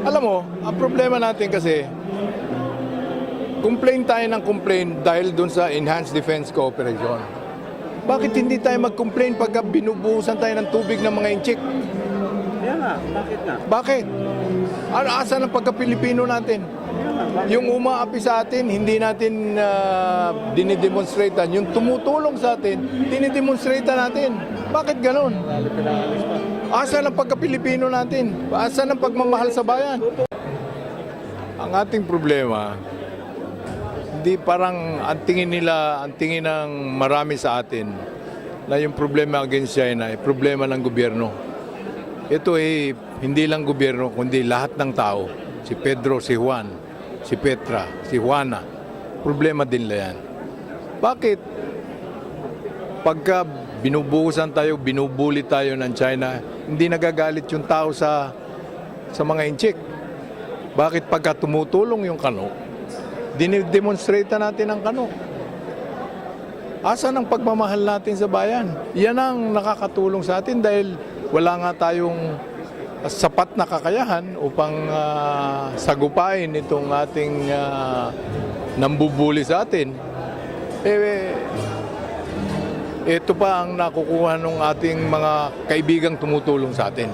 Alam mo, ang problema natin kasi, complain tayo ng complain dahil dun sa Enhanced Defense Cooperation. Bakit hindi tayo mag-complain pagka binubuhusan tayo ng tubig ng mga inchik? Kaya nga, bakit nga? Bakit? Asan ang pagka-Pilipino natin? Yung umaapi sa atin, hindi natin dinidemonstratan. Yung tumutulong sa atin, dinidemonstratan natin. Bakit ganon? Asan ang pagka-Pilipino natin? Asan ang pagmamahal sa bayan? Ang ating problema, hindi parang ang tingin ng marami sa atin na yung problema against China ay problema ng gobyerno. Ito ay hindi lang gobyerno, kundi lahat ng tao. Si Pedro, si Juan, si Petra, si Juana. Problema din nila yan. Bakit? Pagka binubuhusan tayo, binubuli tayo ng China, hindi nagagalit yung tao sa mga inchik. Bakit pagka tumutulong yung kano, dinidemonstrate natin ang kano? Asan ang pagmamahal natin sa bayan? Yan ang nakakatulong sa atin dahil wala nga tayong sapat na kakayahan upang sagupain itong ating nambubuli sa atin. Ito pa ang nakukuha ng ating mga kaibigang tumutulong sa atin.